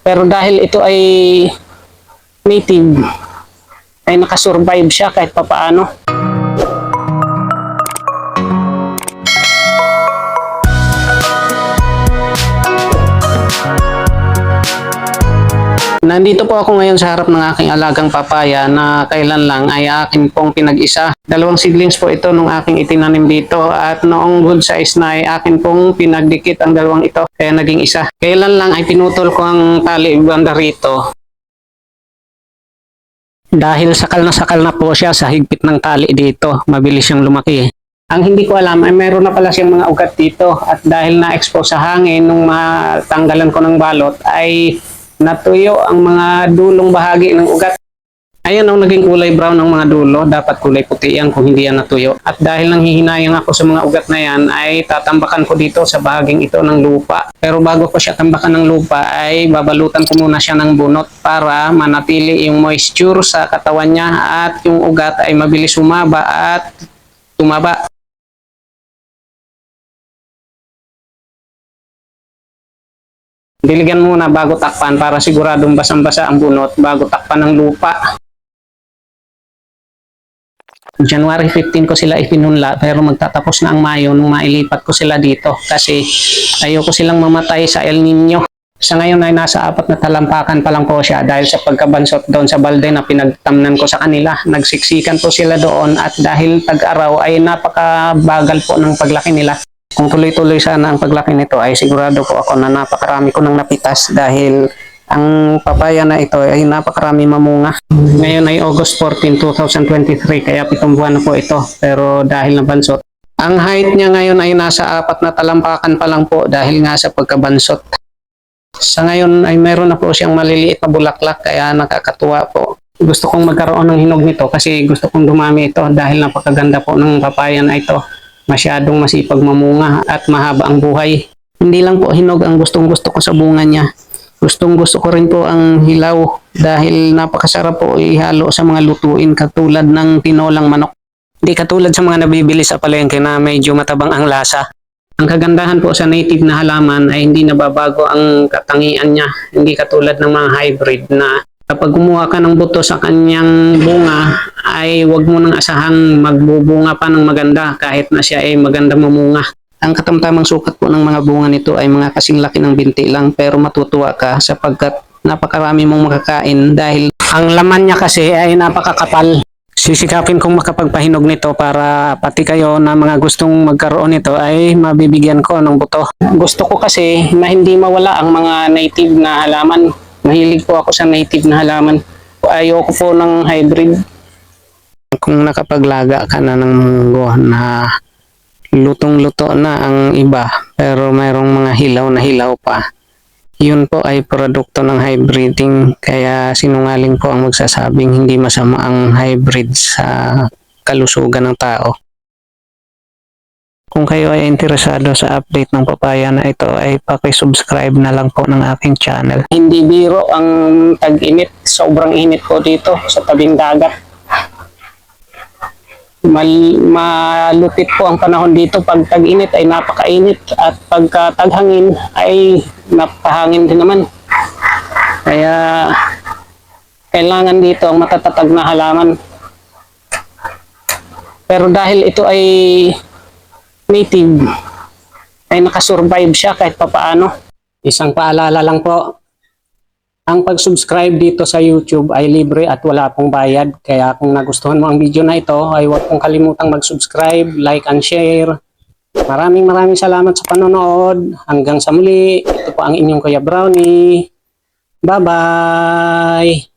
Pero dahil ito ay native, ay nakasurvive siya kahit papaano. Nandito po ako ngayon sa harap ng aking alagang papaya na kailan lang ay akin pong pinag-isa. Dalawang seedlings po ito nung aking itinanim dito at noong good size na ay akin pong pinagdikit ang dalawang ito kaya naging isa. Kailan lang ay pinutol ko ang tali banda rito. Dahil sakal na po siya sa higpit ng tali dito, mabilis siyang lumaki. Ang hindi ko alam ay meron na pala siyang mga ugat dito at dahil na-expose sa hangin nung matanggalan ko ng balot ay natuyo ang mga dulong bahagi ng ugat. Ayan ang naging kulay brown ng mga dulo. Dapat kulay puti yan kung hindi yan natuyo. At dahil nanghihinayang ako sa mga ugat na yan, ay tatambakan ko dito sa bahaging ito ng lupa. Pero bago ko siya tambakan ng lupa, ay babalutan ko muna siya ng bunot para manatili yung moisture sa katawan niya at yung ugat ay mabilis humaba at tumaba. Diligan muna bago takpan para siguradong basang-basa ang bunot bago takpan ng lupa. January 15 ko sila ipinunla pero magtatapos na ang Mayo nung mailipat ko sila dito kasi ayoko silang mamatay sa El Nino. Sa ngayon ay nasa 4 na talampakan pa lang po siya dahil sa pagkabansot doon sa balde na pinagtamnan ko sa kanila. Nagsiksikan po sila doon at dahil tag-araw ay napakabagal po ng paglaki nila. Kung tuloy-tuloy sana ang paglaki nito ay sigurado po ako na napakarami ko ng napitas dahil ang papaya na ito ay napakarami mamunga. Ngayon ay August 14, 2023 kaya 7 buwan na po ito pero dahil nabansot. Ang height niya ngayon ay nasa 4 na talampakan pa lang po dahil nga sa pagkabansot. Sa ngayon ay meron na po siyang maliliit na bulaklak kaya nakakatuwa po. Gusto kong magkaroon ng hinog nito kasi gusto kong dumami ito dahil napakaganda po ng papaya na ito. Masyadong masipag mamunga at mahaba ang buhay. Hindi lang po hinog ang gustong-gusto ko sa bunga niya. Gustong-gusto ko rin po ang hilaw dahil napakasarap po ihalo sa mga lutuin katulad ng tinolang manok. Hindi katulad sa mga nabibili sa palengke na medyo matabang ang lasa. Ang kagandahan po sa native na halaman ay hindi nababago ang katangian niya. Hindi katulad ng mga hybrid na kapag kumuha ka ng buto sa kanyang bunga ay wag mo nang asahang magbubunga pa ng maganda kahit na siya ay maganda mamunga. Ang katamtamang sukat po ng mga bunga nito ay mga kasing laki ng binti lang pero matutuwa ka sapagkat napakarami mong makakain dahil ang laman niya kasi ay napakakapal. Sisikapin kong makapagpahinog nito para pati kayo na mga gustong magkaroon nito ay mabibigyan ko ng buto. Gusto ko kasi na hindi mawala ang mga native na halaman. Mahilig po ako sa native na halaman. Ayoko po ng hybrid. Kung nakapaglaga ka na ng munggo na lutong-luto na ang iba pero mayroong mga hilaw na hilaw pa, yun po ay produkto ng hybriding kaya sinungaling po ang magsasabing hindi masama ang hybrid sa kalusugan ng tao. Kung kayo ay interesado sa update ng papaya na ito ay paki-subscribe na lang po ng aking channel. Hindi biro ang tag-init. Sobrang init po dito sa tabing dagat. Malupit po ang panahon dito. Pag tag-init ay napakainit at pagka taghangin ay napahangin din naman. Kaya kailangan dito ang matatatag na halaman. Pero dahil ito ay native, ay nakasurvive siya kahit papaano. Isang paalala lang po, ang pag-subscribe dito sa YouTube ay libre at wala pong bayad. Kaya kung nagustuhan mo ang video na ito, ay huwag pong kalimutang mag-subscribe, like and share. Maraming salamat sa panonood. Hanggang sa muli, ito po ang inyong Kuya Brownie. Bye-bye!